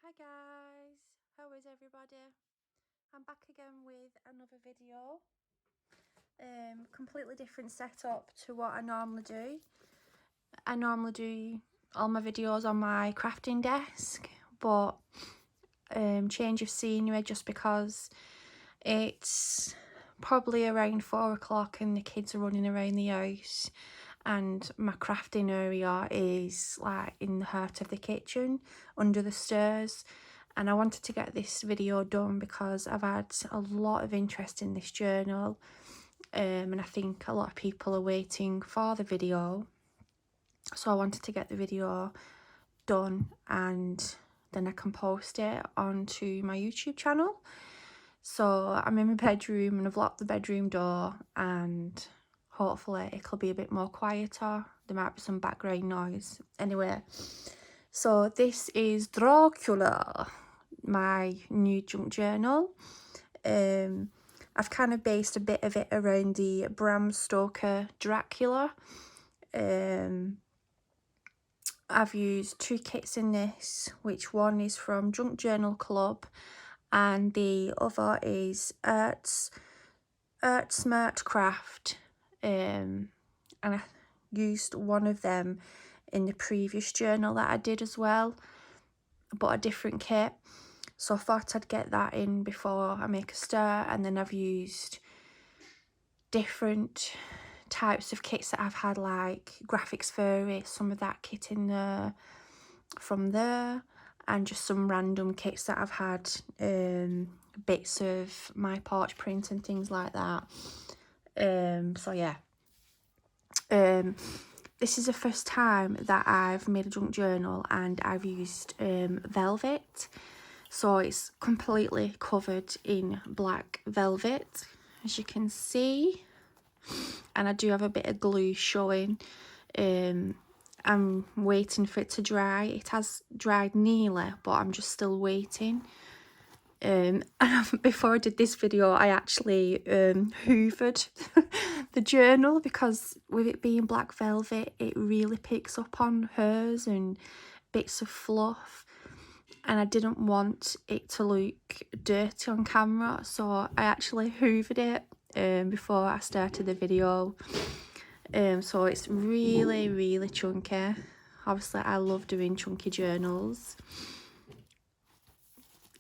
Hi guys, how is everybody? I'm back again with another video. Completely different setup to what I normally do. I normally do all my videos on my crafting desk, but change of scenery just because it's probably around 4 o'clock and the kids are running around the house, and my crafting area is like in the heart of the kitchen under the stairs. And I wanted to get this video done because I've had a lot of interest in this journal, and I think a lot of people are waiting for the video, so I wanted to get the video done and then I can post it onto my YouTube channel. So I'm in my bedroom and I've locked the bedroom door, and hopefully it'll be a bit more quieter. There might be some background noise. Anyway, so this is Dracula, my new junk journal. I've kind of based a bit of it around the Bram Stoker Dracula. I've used 2 kits in this, which one is from Junk Journal Club and the other is Smart Craft, and I used one of them in the previous journal that I did as well, but a different kit. So I thought I'd get that in before I make a start, and then I've used different types of kits that I've had, like Graphics Furry, some of that kit in there from there, and just some random kits that I've had, bits of my porch print and things like that. So yeah, this is the first time that I've made a junk journal and I've used velvet. So it's completely covered in black velvet, as you can see, and I do have a bit of glue showing. I'm waiting for it to dry. It has dried nearly, but I'm just still waiting. And before I did this video, I actually hoovered the journal, because with it being black velvet, it really picks up on hairs and bits of fluff, and I didn't want it to look dirty on camera, so I actually hoovered it before I started the video. So it's really chunky. Obviously I love doing chunky journals.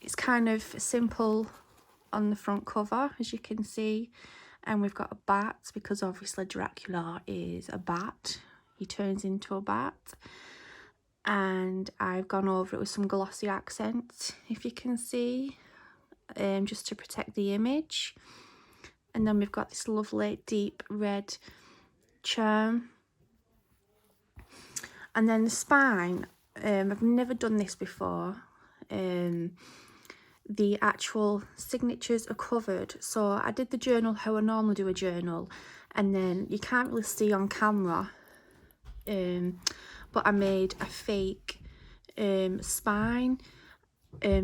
It's kind of simple on the front cover, as you can see, and we've got a bat, because obviously Dracula is a bat. He turns into a bat. And I've gone over it with some glossy accents, if you can see, just to protect the image. And then we've got this lovely deep red charm. And then the spine, I've never done this before. The actual signatures are covered. So I did the journal how I normally do a journal, and then you can't really see on camera, but I made a fake spine,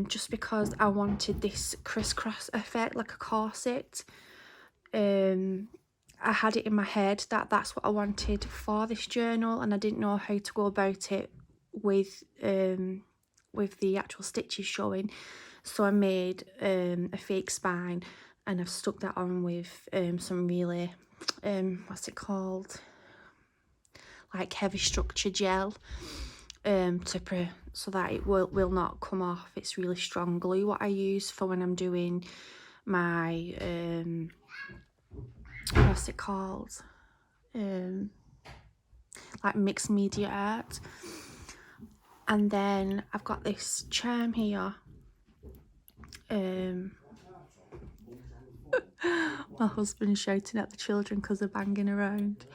just because I wanted this crisscross effect, like a corset. I had it in my head that that's what I wanted for this journal, and I didn't know how to go about it with the actual stitches showing. So I made a fake spine, and I've stuck that on with some really what's it called, like heavy structure gel, so that it will not come off. It's really strong glue what I use for when I'm doing my what's it called, like mixed media art. And then I've got this charm here. My husband's shouting at the children because they're banging around.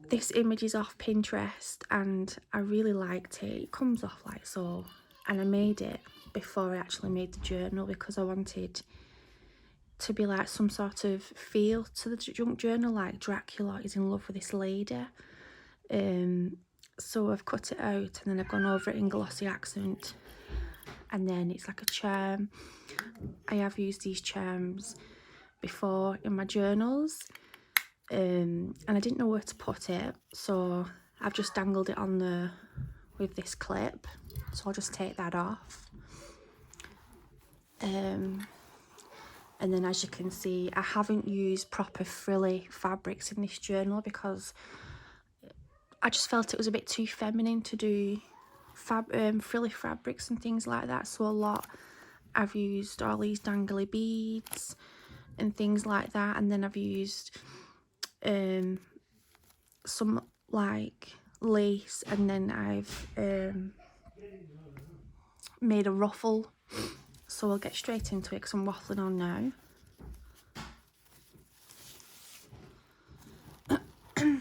This image is off Pinterest and I really liked it. It comes off like so, and I made it before I actually made the journal because I wanted to be like some sort of feel to the junk journal, like Dracula is in love with this lady. So I've cut it out and then I've gone over it in glossy accent, and then it's like a charm. I have used these charms before in my journals, and I didn't know where to put it, so I've just dangled it on there with this clip, so I'll just take that off. And then, as you can see, I haven't used proper frilly fabrics in this journal because I just felt it was a bit too feminine to do frilly fabrics and things like that. So a lot, I've used all these dangly beads and things like that, and then I've used some like lace, and then I've made a ruffle. So I'll get straight into it because I'm waffling on now.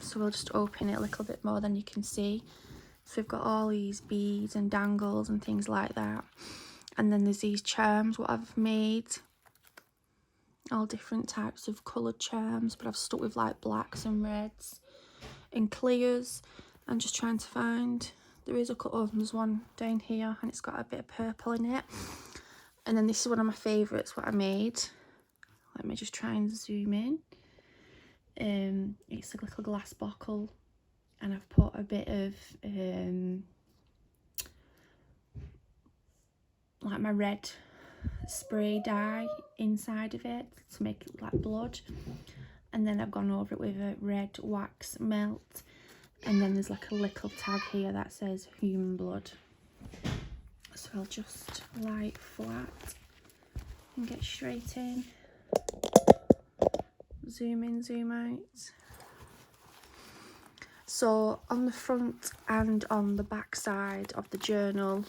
So we'll just open it a little bit more, than you can see. So we've got all these beads and dangles and things like that. And then there's these charms what I've made. All different types of coloured charms, but I've stuck with like blacks and reds and clears. I'm just trying to find, there is a couple, oh, there's one down here and it's got a bit of purple in it. And then this is one of my favourites what I made. Let me just try and zoom in. It's a little glass bottle, and I've put a bit of like my red spray dye inside of it to make it like blood, and then I've gone over it with a red wax melt, and then there's like a little tag here that says human blood. So I'll just lie flat and get straight in. Zoom in, zoom out. So on the front and on the back side of the journal,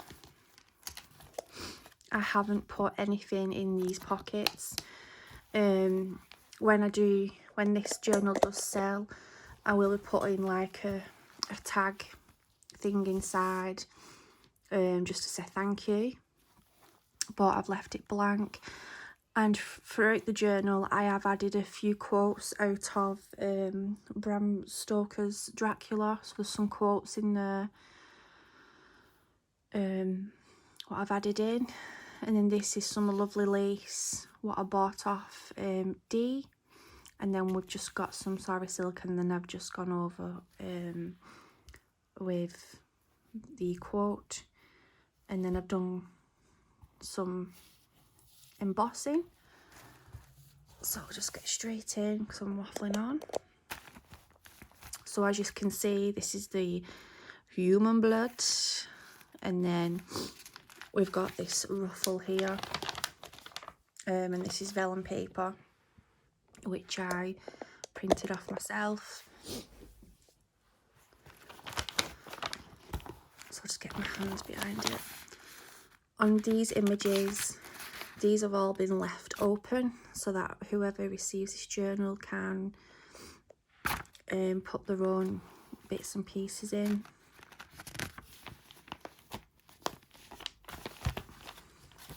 I haven't put anything in these pockets. When this journal does sell, I will be putting like a tag thing inside, just to say thank you. But I've left it blank. And throughout the journal, I have added a few quotes out of Bram Stoker's Dracula. So there's some quotes in there what I've added in. And then this is some lovely lace what I bought off D. And then we've just got some Sorry Silk, and then I've just gone over with the quote. And then I've done some embossing. So I'll just get straight in because I'm waffling on. So as you can see, this is the human blood, and then we've got this ruffle here, and this is vellum paper which I printed off myself. So I'll just get my hands behind it. On these images, these have all been left open so that whoever receives this journal can put their own bits and pieces in.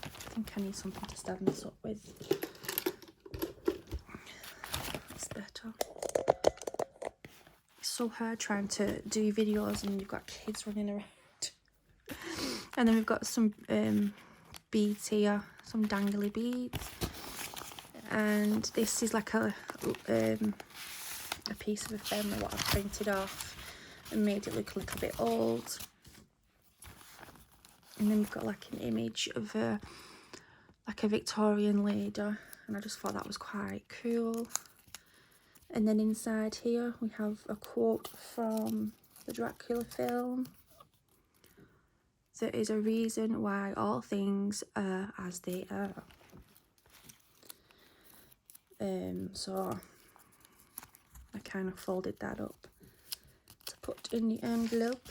I think I need something to stand this up with. That's better. It's so hard trying to do videos and you've got kids running around. And then we've got some beads here, some dangly beads, and this is like a piece of ephemera what I've printed off and made it look a little bit old. And then we've got like an image of like a Victorian lady, and I just thought that was quite cool. And then inside here we have a quote from the Dracula film. There is a reason why all things are as they are. So I kind of folded that up to put in the envelope.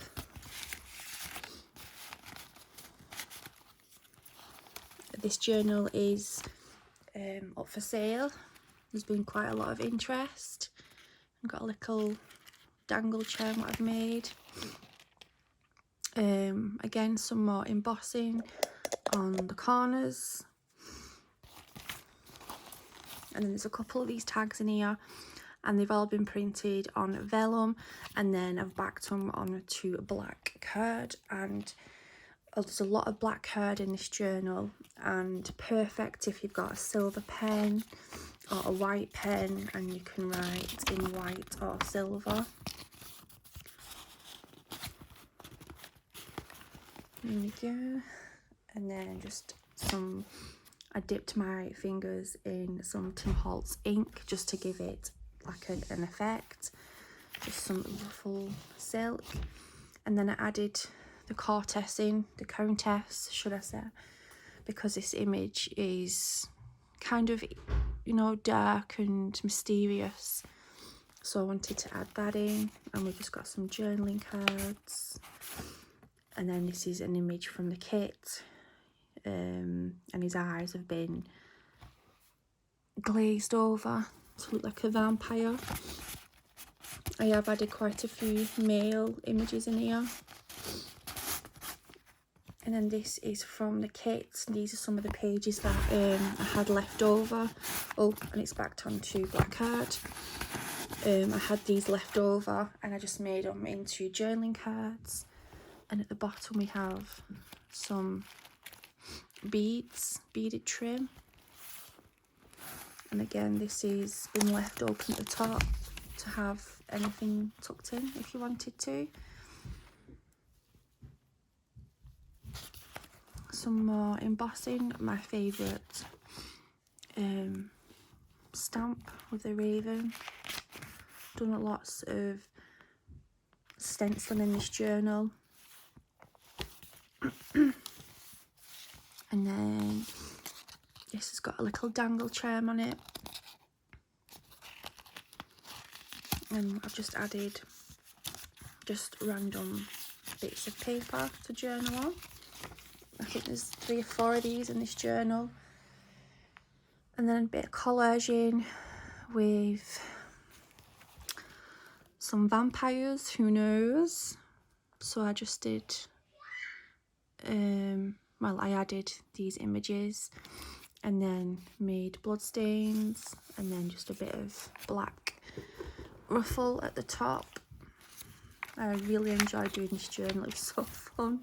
This journal is up for sale. There's been quite a lot of interest. I've got a little dangle charm what I've made. Again, some more embossing on the corners, and then there's a couple of these tags in here, and they've all been printed on vellum, and then I've backed them onto black card. And there's a lot of black card in this journal, and perfect if you've got a silver pen or a white pen and you can write in white or silver. There we go. And then just I dipped my fingers in some Tim Holtz ink just to give it like an effect. Just some ruffle silk. And then I added the Countess, should I say, because this image is kind of, you know, dark and mysterious. So I wanted to add that in, and we just got some journaling cards. And then this is an image from the kit, and his eyes have been glazed over to look like a vampire. I have added quite a few male images in here. And then this is from the kit. These are some of the pages that I had left over. Oh, and it's backed onto black card. I had these left over and I just made them into journaling cards. And at the bottom we have some beaded trim. And again, this is been left open at the top to have anything tucked in if you wanted to. Some more embossing, my favourite stamp with the raven. Done lots of stenciling in this journal. And then this has got a little dangle charm on it. And I've just added just random bits of paper to journal on. I think there's 3 or 4 of these in this journal. And then a bit of collaging with some vampires, who knows. So I just did, well, I added these images and then made bloodstains and then just a bit of black ruffle at the top. I really enjoyed doing this journal, it was so fun.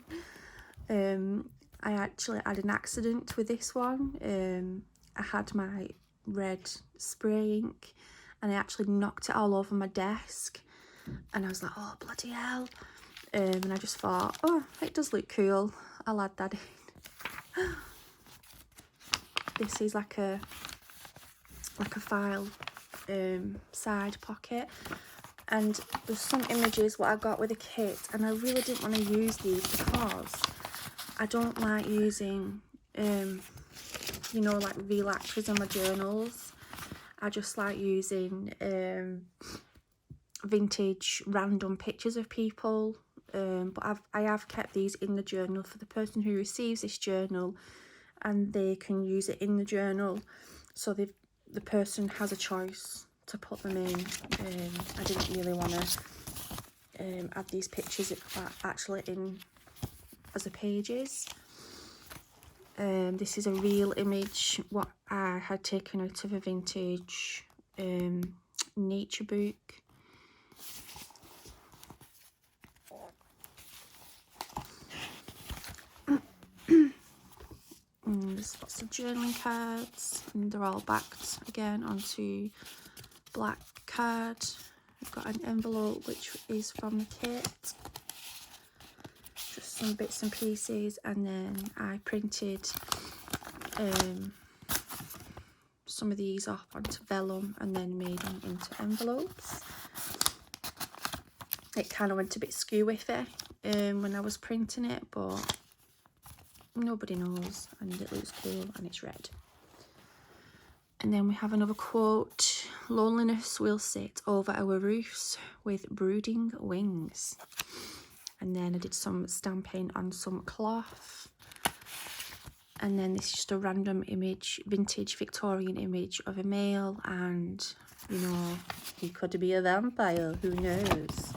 I actually had an accident with this one. I had my red spray ink and I actually knocked it all over my desk and I was like, oh bloody hell. And I just thought, oh, it does look cool, I'll add that in. This is like a file side pocket, and there's some images what I got with the kit and I really didn't want to use these because I don't like using you know, like relaxers in my journals. I just like using vintage random pictures of people, but I have kept these in the journal for the person who receives this journal, and they can use it in the journal, so the person has a choice to put them in. I didn't really want to add these pictures actually in as a pages. This is a real image what I had taken out of a vintage nature book. There's lots of journaling cards and they're all backed again onto black card. I've got an envelope which is from the kit. Just some bits and pieces, and then I printed some of these off onto vellum and then made them into envelopes. It kind of went a bit skew with it when I was printing it, but nobody knows, and it looks cool and it's red. And then we have another quote: loneliness will sit over our roofs with brooding wings. And then I did some stamping on some cloth. And then this is just a random image, vintage Victorian image of a male, and you know, he could be a vampire, who knows.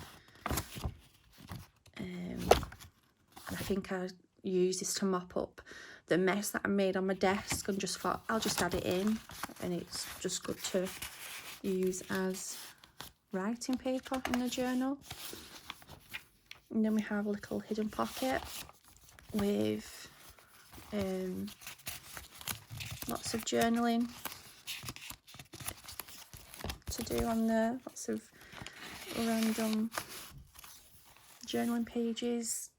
I think I used this to mop up the mess that I made on my desk and just thought I'll just add it in, and it's just good to use as writing paper in the journal. And then we have a little hidden pocket with lots of journaling to do on there, lots of random journaling pages.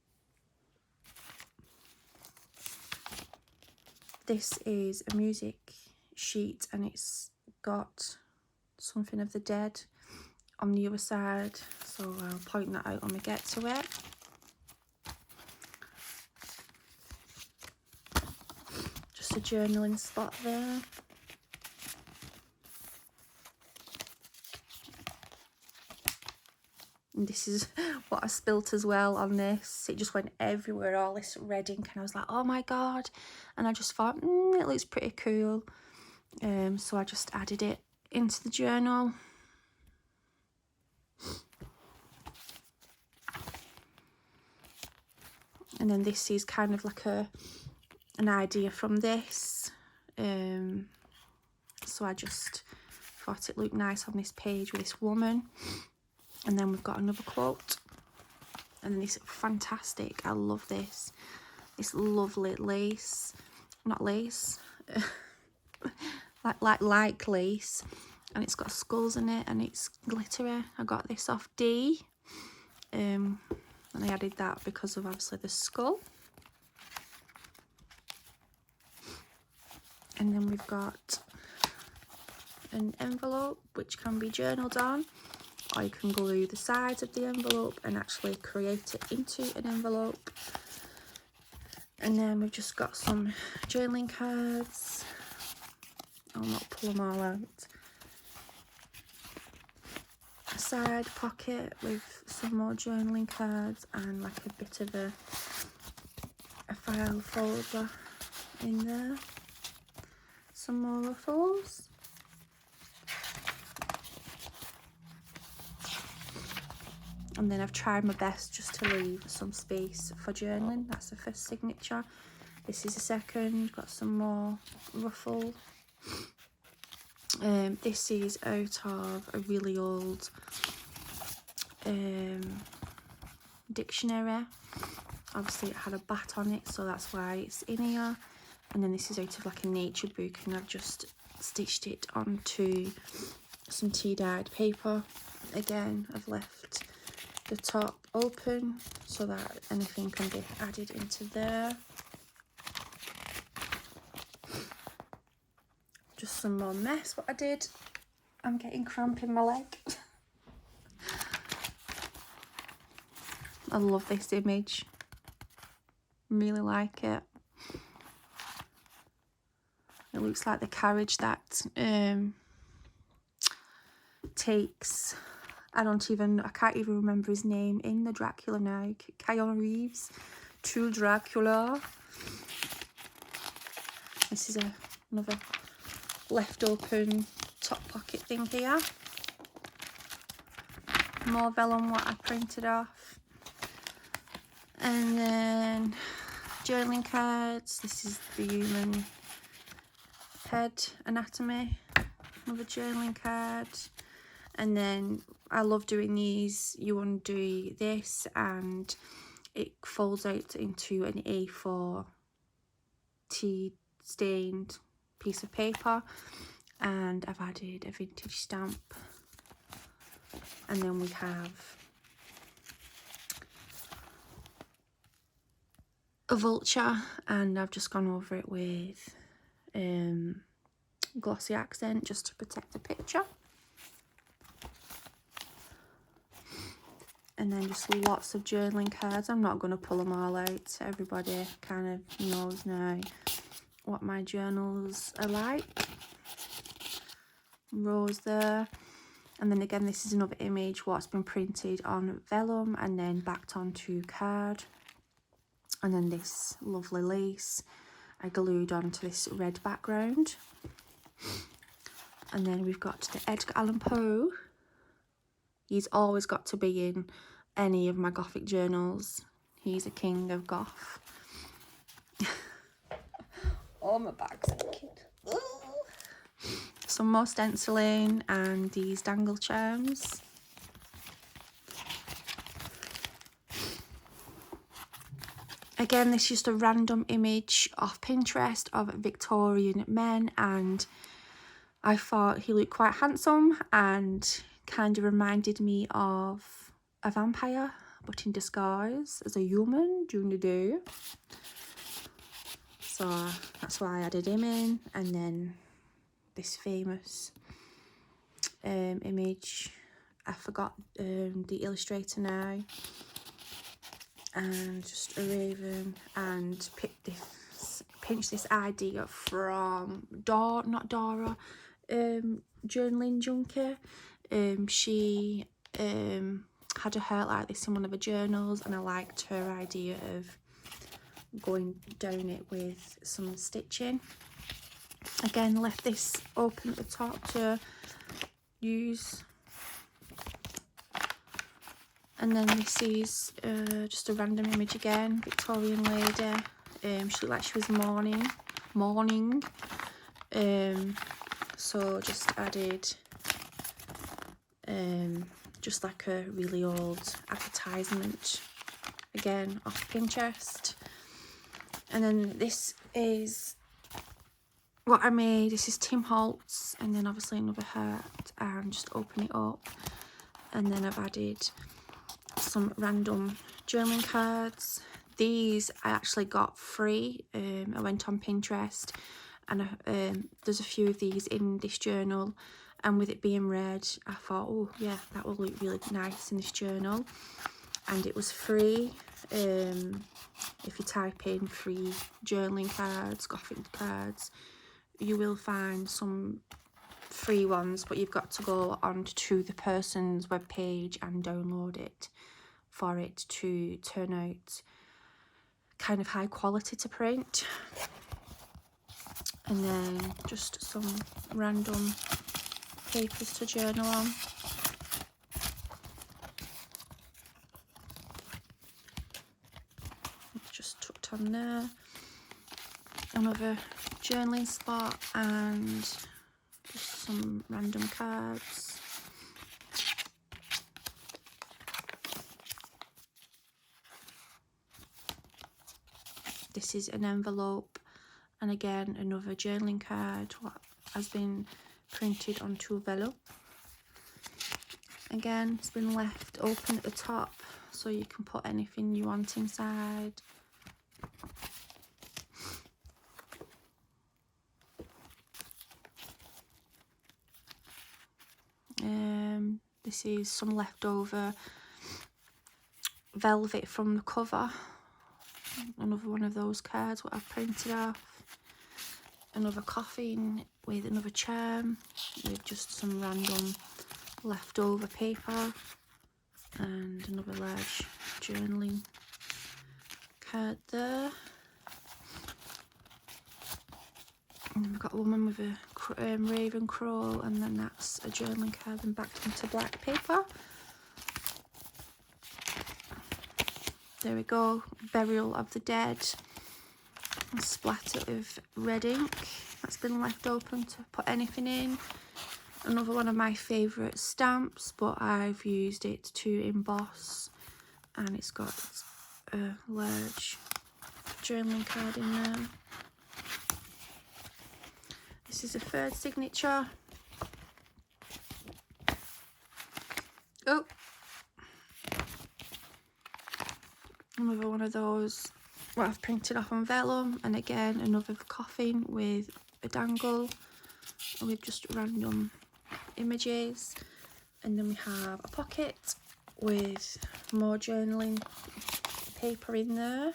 This is a music sheet and it's got something of the dead on the other side, so I'll point that out when we get to it. Just a journaling spot there. And this is what I spilt as well on this. It just went everywhere, all this red ink, and I was like, oh my god. And I just thought, it looks pretty cool. So I just added it into the journal. And then this is kind of like an idea from this. So I just thought it looked nice on this page with this woman. And then we've got another quote. And then this fantastic, I love this. This lovely lace, not lace, like lace. And it's got skulls in it and it's glittery. I got this off D. And I added that because of obviously the skull. And then we've got an envelope which can be journaled on, or you can glue the sides of the envelope and actually create it into an envelope. And then we've just got some journaling cards. I'll not pull them all out. A side pocket with some more journaling cards and like a bit of a file folder in there. Some more ruffles. And then I've tried my best just to leave some space for journaling. That's the first signature. This is the second. Got some more ruffle. This is out of a really old dictionary. Obviously it had a bat on it, so that's why it's in here. And then this is out of like a nature book, and I've just stitched it onto some tea-dyed paper. Again, I've left the top open so that anything can be added into there. Just some more mess what I did. I'm getting cramp in my leg. I love this image. Really like it. It looks like the carriage that takes, I can't even remember his name in the Dracula now, Keanu Reeves to Dracula. This is another left open top pocket thing here. More vellum what I printed off. And then journaling cards. This is the human head anatomy. Another journaling card. And then I love doing these. You undo this and it folds out into an A4 tea stained piece of paper, and I've added a vintage stamp. And then we have a vulture, and I've just gone over it with glossy accent just to protect the picture. And then just lots of journaling cards. I'm not going to pull them all out. Everybody kind of knows now what my journals are like. Rose there. And then again, this is another image what's been printed on vellum and then backed onto card. And then this lovely lace I glued onto this red background. And then we've got the Edgar Allan Poe. He's always got to be in any of my gothic journals. He's a king of goth. Oh, my bag's aching. Some more stenciling and these dangle charms. Again, this is just a random image off Pinterest of Victorian men, and I thought he looked quite handsome and kind of reminded me of a vampire, but in disguise as a human during the day. so that's why I added him in. And then this famous image, I forgot the illustrator now, and just a raven, and pinch this idea from Dora, Journaling Junkie. She had a hurt like this in one of her journals, and I liked her idea of going down it with some stitching. Again, left this open at the top to use. And then this is just a random image again, Victorian lady. She looked like she was mourning. So just added just like a really old advertisement, again off Pinterest. And then this is what I made. This is Tim Holtz, and then obviously another heart, and just open it up. And then I've added some random journaling cards. These I actually got free. I went on Pinterest, and there's a few of these in this journal, and with it being red, I thought, oh yeah, that will look really nice in this journal. And it was free. If you type in free journaling cards, gothic cards, you will find some free ones, but you've got to go onto the person's webpage and download it for it to turn out kind of high quality to print. And then just some random papers to journal on. Just tucked on there. Another journaling spot, and just some random cards. This is an envelope, and again another journaling card what has been printed onto vellum. Again, it's been left open at the top so you can put anything you want inside. This is some leftover velvet from the cover. Another one of those cards what I've printed off. Another coffin with another charm with just some random leftover paper, and another large journaling card there. And then we've got a woman with a raven crow, and then that's a journaling card and backed into black paper. There we go, burial of the dead. A splatter of red ink that's been left open to put anything in. Another one of my favourite stamps, but I've used it to emboss, and it's got a large journaling card in there. This is a third signature. Oh, another one of those what I've printed off on vellum, and again another coffin with a dangle with just random images. And then we have a pocket with more journaling paper in there.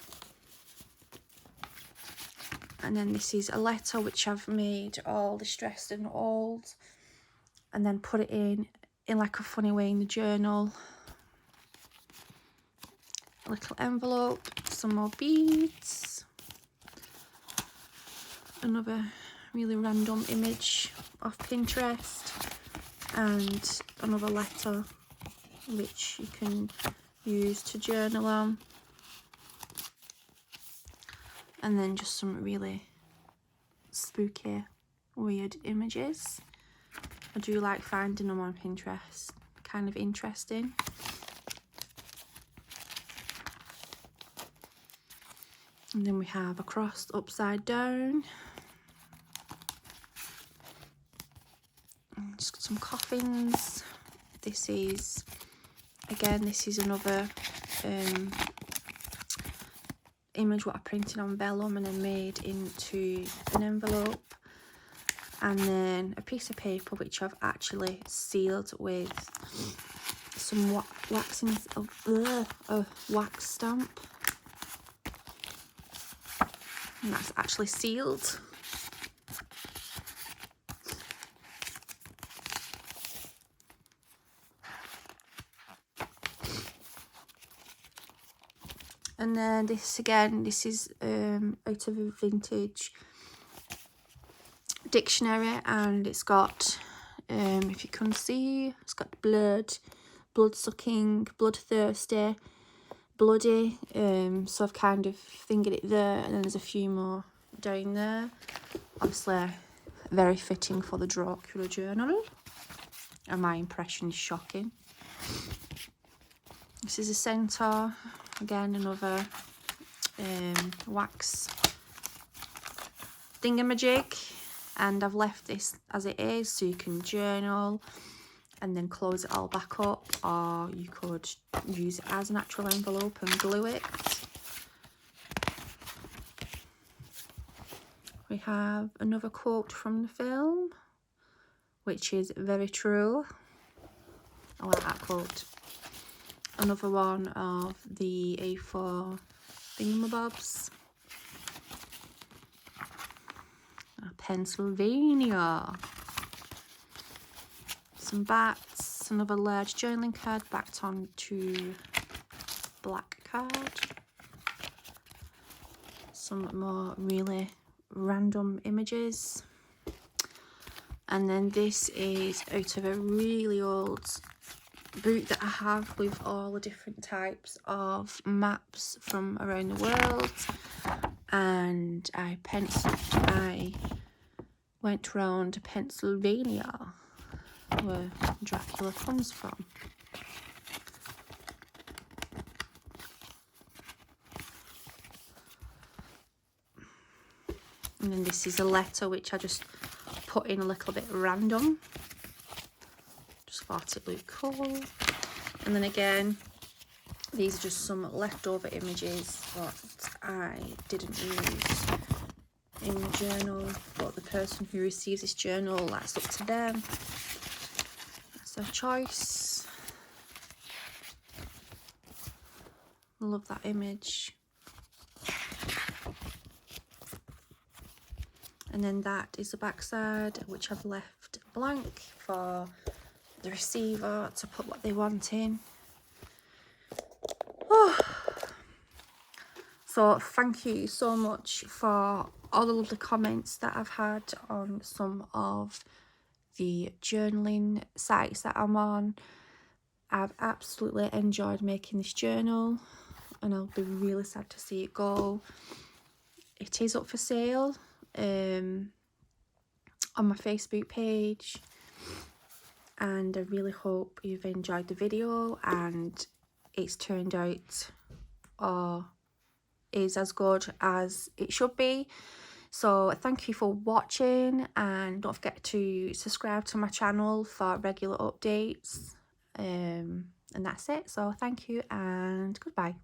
And then this is a letter which I've made all distressed and old, and then put it in like a funny way in the journal. A little envelope, some more beads, another really random image off Pinterest, and another letter which you can use to journal on. And then just some really spooky, weird images. I do like finding them on Pinterest, kind of interesting. And then we have a cross upside down. And just some coffins. This is, again, this is another image what I printed on vellum and then made into an envelope, and then a piece of paper which I've actually sealed with some wax stamp, and that's actually sealed. And then this again, this is out of a vintage dictionary, and it's got, if you can see, it's got blood-sucking, bloodthirsty, bloody. So I've kind of fingered it there, and then there's a few more down there. Obviously, very fitting for the Dracula journal, and my impression is shocking. This is a centaur. Again, another wax thingamajig, and I've left this as it is so you can journal and then close it all back up, or you could use it as an actual envelope and glue it. We have another quote from the film, which is very true. I like that quote. Another one of the A4 thingamabobs. Pennsylvania. Some bats. Another large journaling card backed onto black card. Some more really random images. And then this is out of a really old book that I have with all the different types of maps from around the world, and I went round Pennsylvania where Dracula comes from. And then this is a letter which I just put in a little bit random. Just thought it looked cool. And then again, these are just some leftover images that I didn't use in the journal, but the person who receives this journal, that's up to them. That's their choice. I love that image. And then that is the backside, which I've left blank for the receiver to put what they want in. Oh. So thank you so much for all the lovely comments that I've had on some of the journaling sites that I'm on. I've absolutely enjoyed making this journal, and I'll be really sad to see it go. It is up for sale on my Facebook page, and I really hope you've enjoyed the video and it's turned out or is as good as it should be. So thank you for watching, and don't forget to subscribe to my channel for regular updates, and that's it. So thank you and goodbye.